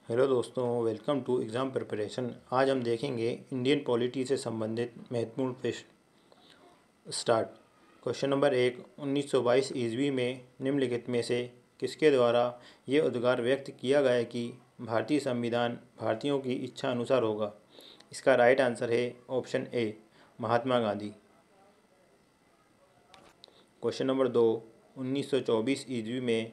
Hello दोस्तों, welcome to exam preparation. आज हम देखेंगे इंडियन पॉलिटी से संबंधित महत्वपूर्ण प्रश्न। स्टार्ट। क्वेश्चन नंबर 1, 1922 ईस्वी में निम्नलिखित में से किसके द्वारा ये उद्गार व्यक्त किया गया कि भारतीय संविधान भारतीयों की इच्छा अनुसार होगा? इसका राइट आंसर है ऑप्शन ए, महात्मा गांधी। क्वेश्चन नंबर 2, 1924 ईस्वी में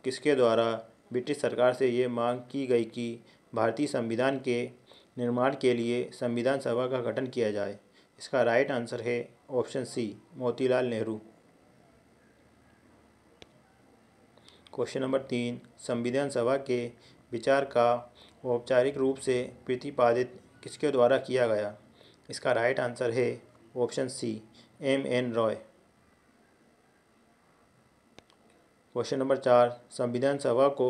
किसके द्वारा ब्रिटिश सरकार से ये मांग की गई कि भारतीय संविधान के निर्माण के लिए संविधान सभा का गठन किया जाए? इसका राइट आंसर है option C, Motilal Nehru. Question number 3, संविधान सभा के विचार का औपचारिक रूप से प्रतिपादित किसके द्वारा किया गया? इसका राइट आंसर है option C, M N. Roy. Question number 4, संविधान सभा को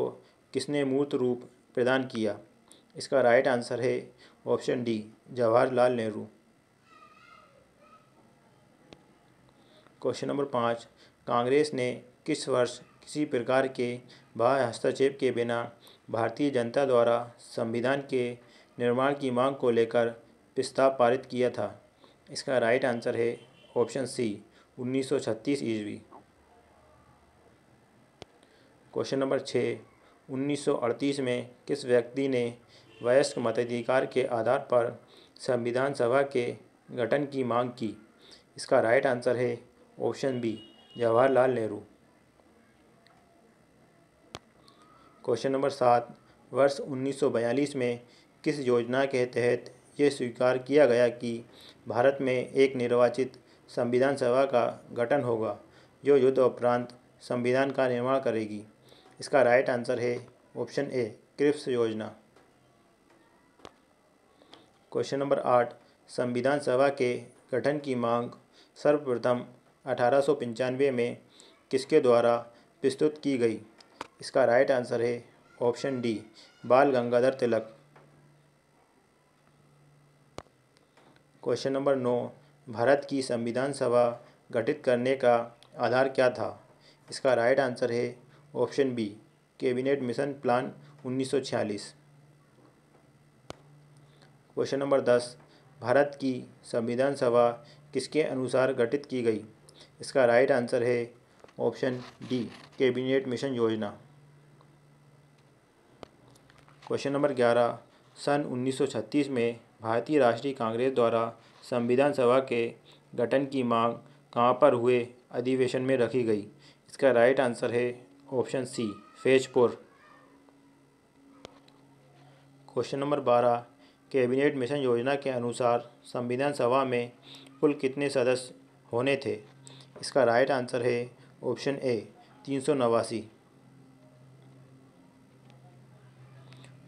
किसने मूर्त रूप प्रदान किया? इसका राइट आंसर है option D, Jawaharlal Nehru. Question number 5, Congress ने किस वर्ष किसी प्रकार के बाह्य हस्तक्षेप के बिना भारतीय जनता द्वारा संविधान के निर्माण की मांग को लेकर प्रस्ताव पारित किया था? इसका राइट आंसर है ऑप्शन सी, 1936 ईस्वी। क्वेश्चन नंबर 6, 1938 में किस व्यक्ति ने वयस्क मताधिकार के आधार पर संविधान सभा के गठन की मांग की? इसका राइट आंसर है option B, Jawaharlal Nehru. Question number 7, वर्ष 1942 में किस योजना के तहत ये स्वीकार किया गया कि भारत में एक निर्वाचित संविधान सभा का गठन होगा जो युद्ध उपरांत संविधान का निर्माण करेगी? इसका राइट आंसर है ऑप्शन ए, क्रिप्स योजना। क्वेश्चन नंबर 8, संविधान सभा के गठन की मांग सर्वप्रथम 1895 में किसके द्वारा प्रस्तुत की गई? इसका राइट आंसर है ऑप्शन डी, बाल गंगाधर तिलक। क्वेश्चन नंबर 9, भारत की संविधान सभा गठित करने का आधार क्या था? इसका राइट आंसर है option B, cabinet mission plan 1946। Question number 10, Bharat की संविधान सभा किसके अनुसार गठित की गई? इसका राइट आंसर है ऑप्शन डी, कैबिनेट मिशन योजना। क्वेश्चन नंबर 11, सन 1936 में भारतीय राष्ट्रीय कांग्रेस द्वारा संविधान सभा के गठन की मांग कहाँ पर हुए अधिवेशन में रखी गई? इसका राइट आंसर है option C, Faizpur. Question number 12, cabinet mission योजना के अनुसार संविधान सभा में कुल कितने सदस्य होने थे? इसका राइट आंसर है ऑप्शन ए, 389।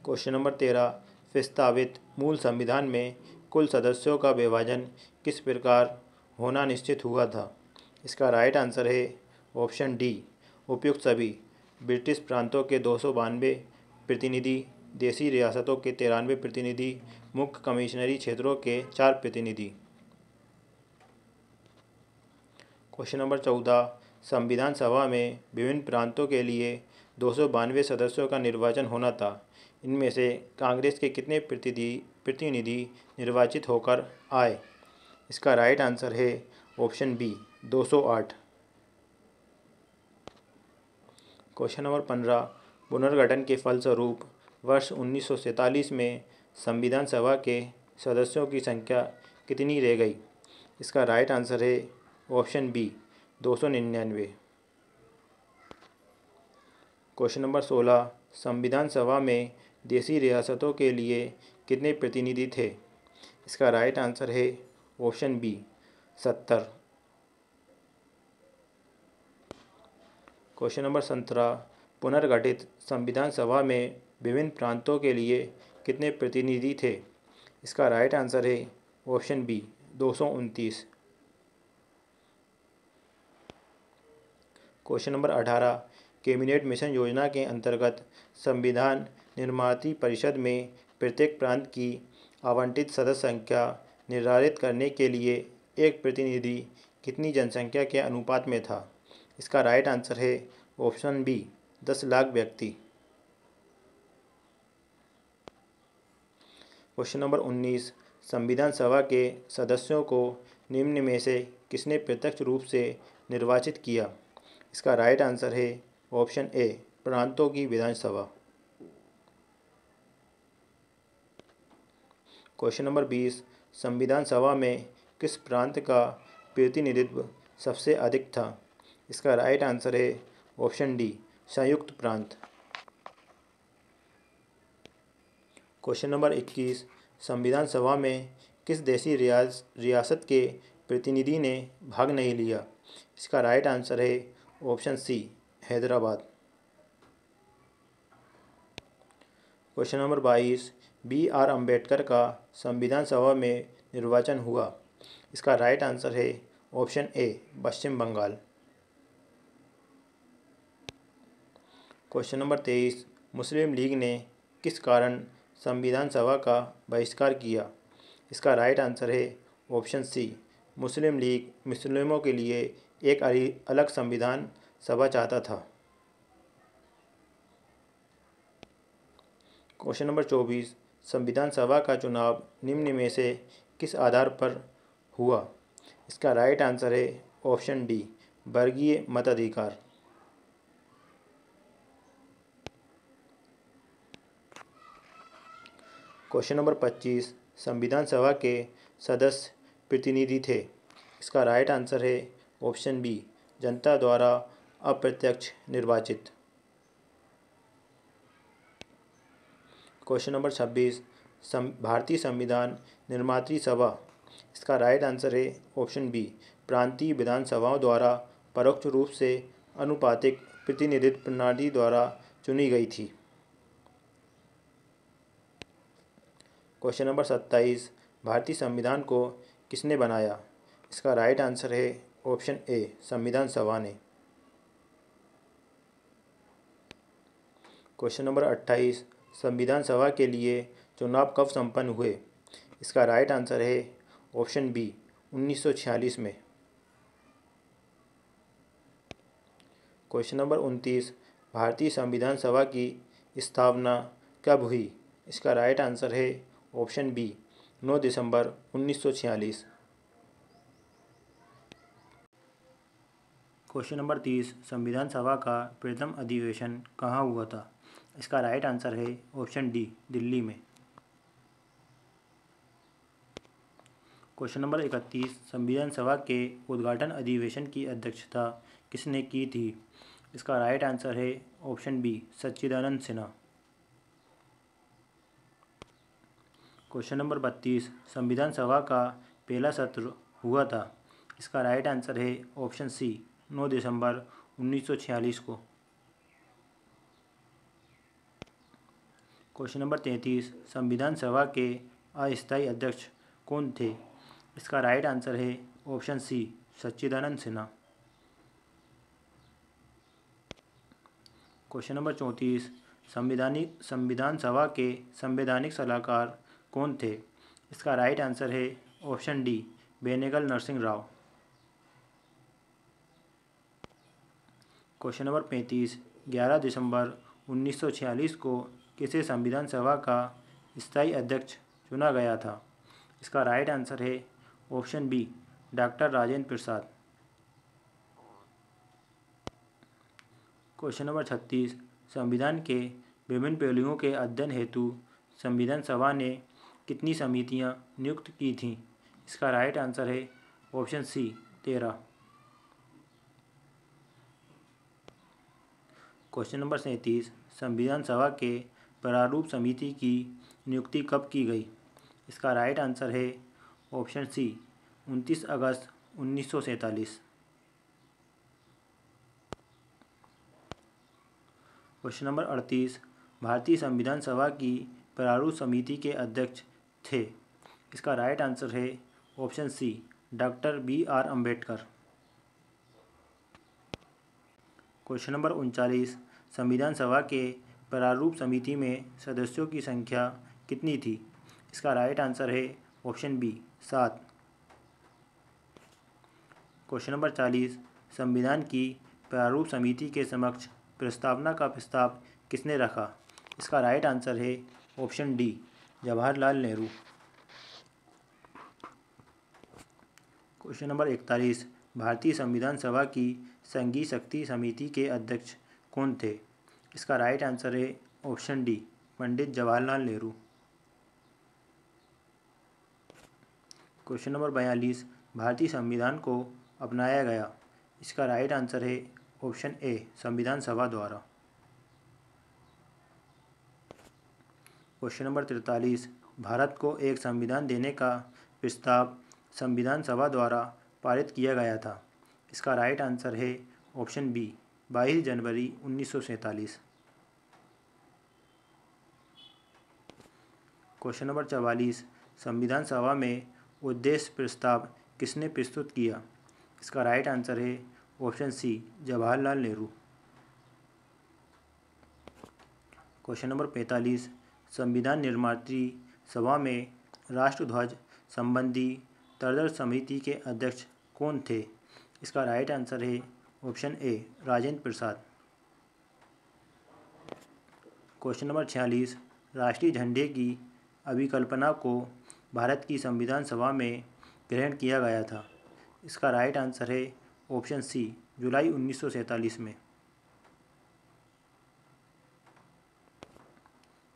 क्वेश्चन नंबर 13, प्रस्तावित मूल संविधान में कुल सदस्यों का विभाजन किस प्रकार होना निश्चित हुआ था? इसका राइट आंसर है ऑप्शन डी, उपयुक्त सभी। ब्रिटिश प्रांतों के 292 प्रतिनिधि, देसी रियासतों के 93 प्रतिनिधि, मुख्य कमिश्नरी क्षेत्रों के 4 प्रतिनिधि। क्वेश्चन नंबर 14, संविधान सभा में विभिन्न प्रांतों के लिए 292 सदस्यों का निर्वाचन होना था। इनमें से कांग्रेस के कितने प्रतिनिधि निर्वाचित होकर आए? इसका राइट आंसर है ऑप्शन बी, 208। क्वेश्चन नंबर 15, पुनर्गठन के फलस्वरूप वर्ष 1947 में संविधान सभा के सदस्यों की संख्या कितनी रह गई? इसका राइट आंसर है ऑप्शन बी, 299। क्वेश्चन नंबर 16, संविधान सभा में देसी रियासतों के लिए कितने प्रतिनिधि थे? इसका राइट आंसर है ऑप्शन बी, 70। क्वेश्चन नंबर 17, पुनर्गठित संविधान सभा में विभिन्न प्रांतों के लिए कितने प्रतिनिधि थे? इसका राइट आंसर है option B, 229। Question number 18, cabinet mission योजना के अंतर्गत संविधान निर्माती परिषद में प्रत्येक प्रांत की आवंटित सदस्य संख्या निर्धारित करने के लिए एक प्रतिनिधि कितनी जनसंख्या के अनुपात में था? इसका राइट आंसर है ऑप्शन बी, 10 लाख व्यक्ति। क्वेश्चन नंबर 19, संविधान सभा के सदस्यों को निम्न में से किसने प्रत्यक्ष रूप से निर्वाचित किया? इसका राइट आंसर है ऑप्शन ए, प्रांतों की विधानसभा। क्वेश्चन नंबर 20, संविधान सभा में किस प्रांत का प्रतिनिधित्व सबसे अधिक था? इसका राइट आंसर है ऑप्शन डी, संयुक्त प्रांत। क्वेश्चन नंबर 21, संविधान सभा में किस देशी रियासत के प्रतिनिधि ने भाग नहीं लिया? इसका राइट आंसर है option C, Hyderabad. Question number 22, B.R. Ambedkar का संविधान सभा में निर्वाचन हुआ। इसका राइट आंसर है option A, Paschim Bengal. Question number 23, Muslim League ने किस कारण संविधान सभा का बहिष्कार किया? इसका राइट आंसर है ऑप्शन सी, मुस्लिम लीग मुस्लिमों के लिए एक अलग संविधान सभा चाहता था। क्वेश्चन नंबर 24, संविधान सभा का चुनाव निम्न में से किस आधार पर हुआ? इसका राइट आंसर है ऑप्शन डी, वर्गीय मताधिकार। क्वेश्चन नंबर 25, संविधान सभा के सदस्य प्रतिनिधि थे। इसका राइट आंसर है ऑप्शन बी, जनता द्वारा अप्रत्यक्ष निर्वाचित। क्वेश्चन नंबर 26, भारतीय संविधान निर्मात्री सभा। इसका राइट आंसर है ऑप्शन बी, प्रांतीय विधानसभाओं द्वारा परोक्ष रूप से अनुपातिक प्रतिनिधित्व प्रणाली द्वारा चुनी गई थी। क्वेश्चन नंबर 27, भारतीय संविधान को किसने बनाया? इसका राइट आंसर है ऑप्शन ए, संविधान सभा ने। क्वेश्चन नंबर 28, संविधान सभा के लिए चुनाव कब संपन्न हुए? इसका राइट आंसर है ऑप्शन बी, 1946 में। क्वेश्चन नंबर 29, भारतीय संविधान सभा की स्थापना कब हुई? इसका राइट आंसर है ऑप्शन बी, 9 दिसंबर 1946। क्वेश्चन नंबर 30, संविधान सभा का प्रथम अधिवेशन कहाँ हुआ था? इसका राइट आंसर है ऑप्शन डी, दिल्ली में। क्वेश्चन नंबर 31, संविधान सभा के उद्घाटन अधिवेशन की अध्यक्षता किसने की थी? इसका राइट आंसर है ऑप्शन बी, सच्चिदानंद सिन्हा। क्वेश्चन नंबर 32, संविधान सभा का पहला सत्र हुआ था। इसका राइट आंसर है ऑप्शन सी, 9 दिसंबर 1946 को। क्वेश्चन नंबर 33, संविधान सभा के अस्थायी अध्यक्ष कौन थे? इसका राइट आंसर है option C, Sachchidananda Sinha. Question number 34, संविधान सभा के संवैधानिक सलाहकार कौन थे? इसका राइट आंसर है option D, Benegal Narsing Rau. Question number 35, 11 दिसंबर 1946 को किसे संविधान सभा का स्थायी अध्यक्ष चुना गया था? इसका राइट आंसर है option B, doctor Rajendra Prasad. Question number 36, संविधान के विभिन्न पहलुओं के अध्ययन हेतु संविधान सभा ने कितनी समितियां नियुक्त की थीं? इसका राइट आंसर है ऑप्शन सी, 13। क्वेश्चन नंबर 37, संविधान सभा के प्रारूप समिति की नियुक्ति कब की गई? इसका राइट आंसर है ऑप्शन सी, 29 अगस्त 1947। क्वेश्चन नंबर 38, भारतीय संविधान सभा की प्रारूप समिति के अध्यक्ष थे। इसका राइट आंसर है option C, doctor B.R. Ambedkar. Question number 39, संविधान सभा के प्रारूप समिति में सदस्यों की संख्या कितनी थी? इसका राइट आंसर है ऑप्शन बी, 7। क्वेश्चन नंबर 40, संविधान की प्रारूप समिति के समक्ष प्रस्तावना का प्रस्ताव किसने रखा? इसका राइट आंसर है option D, Jawaharlal Nehru. Question number 41, भारतीय संविधान सभा की संघीय शक्ति समिति के अध्यक्ष कौन थे? इसका राइट आंसर है option D, Pandit Jawaharlal Nehru. Question number 42, भारतीय संविधान को अपनाया गया। इसका राइट आंसर है ऑप्शन ए, संविधान सभा द्वारा। क्वेश्चन नंबर 43, भारत को एक संविधान देने का प्रस्ताव संविधान सभा द्वारा पारित किया गया था। इसका राइट आंसर है ऑप्शन बी, 22 जनवरी 1947। क्वेश्चन नंबर 44, संविधान सभा में उद्देश्य प्रस्ताव किसने प्रस्तुत किया? इसका राइट आंसर है option C, Jawaharlal Nehru. Question number 45, संविधान निर्मात्री सभा में राष्ट्रध्वज संबंधी तरदर समिति के अध्यक्ष कौन थे? इसका राइट आंसर है ऑप्शन ए, राजेंद्र प्रसाद। क्वेश्चन नंबर 46, राष्ट्रीय झंडे की अभिकल्पना को भारत की संविधान सभा में ग्रहण किया गया था। इसका राइट आंसर है ऑप्शन सी, जुलाई 1947 में।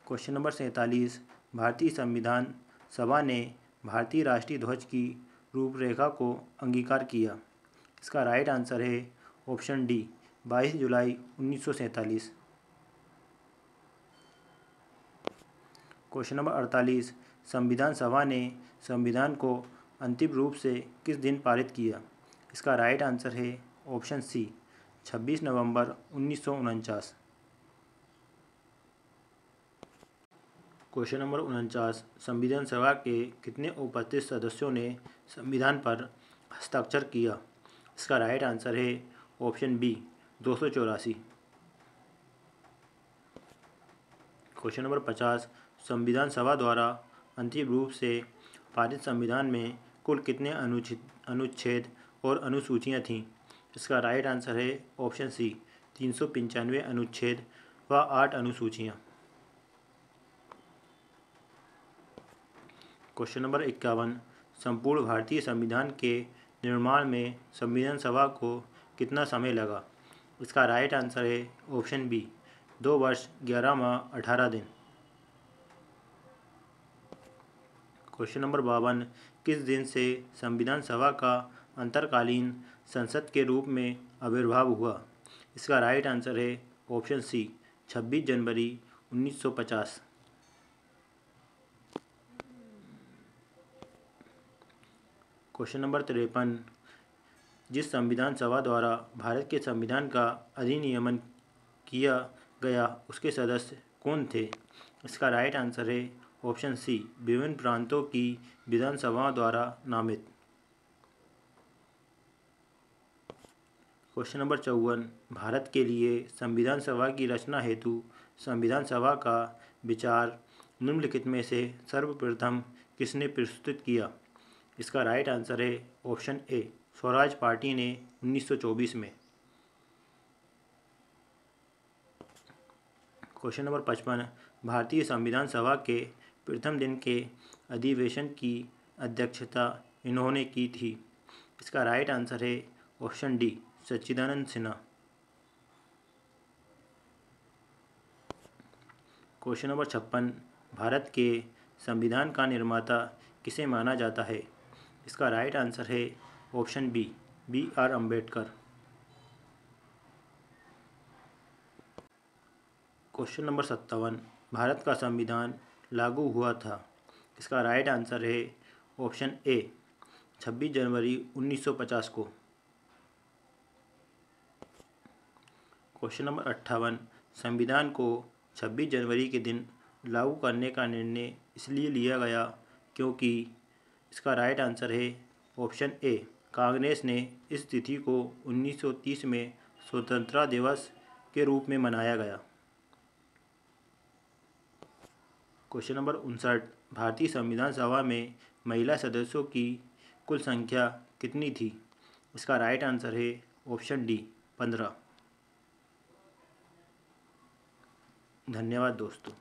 क्वेश्चन नंबर 47, भारतीय संविधान सभा ने भारतीय राष्ट्रीय ध्वज की रूपरेखा को अंगीकार किया। इसका राइट आंसर है ऑप्शन डी, 22 जुलाई 1947। क्वेश्चन नंबर 48, संविधान सभा ने संविधान को अंतिम रूप से किस दिन पारित किया? इसका राइट आंसर है ऑप्शन सी, 26 नवंबर 1949। क्वेश्चन नंबर 49, संविधान सभा के कितने उपस्थित सदस्यों ने संविधान पर हस्ताक्षर किया? इसका राइट आंसर है ऑप्शन बी, 284। क्वेश्चन नंबर 50, संविधान सभा द्वारा अंतिम रूप से पारित संविधान में कुल कितने अनुच्छेद और अनुसूचियां थीं? इसका राइट आंसर है ऑप्शन सी, 395 अनुच्छेद व 8 अनुसूचियां। क्वेश्चन नंबर 51, संपूर्ण भारतीय संविधान के निर्माण में संविधान सभा को कितना समय लगा? इसका राइट आंसर है ऑप्शन बी, 2 वर्ष 11 माह 18 दिन। क्वेश्चन नंबर 52, किस दिन से संविधान सभा का अंतरकालीन संसद के रूप में आविर्भाव हुआ? इसका राइट आंसर है ऑप्शन सी, 26 जनवरी 1950। क्वेश्चन नंबर 53, जिस संविधान सभा द्वारा भारत के संविधान का अधिनियमन किया गया उसके सदस्य कौन थे? इसका राइट आंसर है ऑप्शन सी, विभिन्न प्रांतों की विधानसभाओं द्वारा नामित। क्वेश्चन नंबर 54, भारत के लिए संविधान सभा की रचना हेतु संविधान सभा का विचार निम्नलिखित में से सर्वप्रथम किसने प्रस्तुत किया? इसका राइट आंसर है ऑप्शन ए, स्वराज पार्टी ने 1924 में। क्वेश्चन नंबर 55, भारतीय संविधान सभा के प्रथम दिन के अधिवेशन की अध्यक्षता इन्होंने की थी। इसका राइट आंसर है option D, Sachchidananda Sinha. Question number 56, Bharat के संविधान का निर्माता किसे माना जाता है? इसका राइट आंसर है option B, BR Ambedkar. Question number 57, Bharat का संविधान लागू हुआ था। इसका राइट आंसर है ऑप्शन ए, 26 जनवरी 1950 को। क्वेश्चन नंबर 58, संविधान को 26 जनवरी के दिन लागू करने का निर्णय इसलिए लिया गया क्योंकि इसका राइट आंसर है ऑप्शन ए, कांग्रेस ने इस तिथि को 1930 में स्वतंत्रता दिवस के रूप में मनाया गया। क्वेश्चन नंबर 59, भारतीय संविधान सभा में महिला सदस्यों की कुल संख्या कितनी थी? इसका राइट आंसर है ऑप्शन डी, 15। धन्यवाद दोस्तों।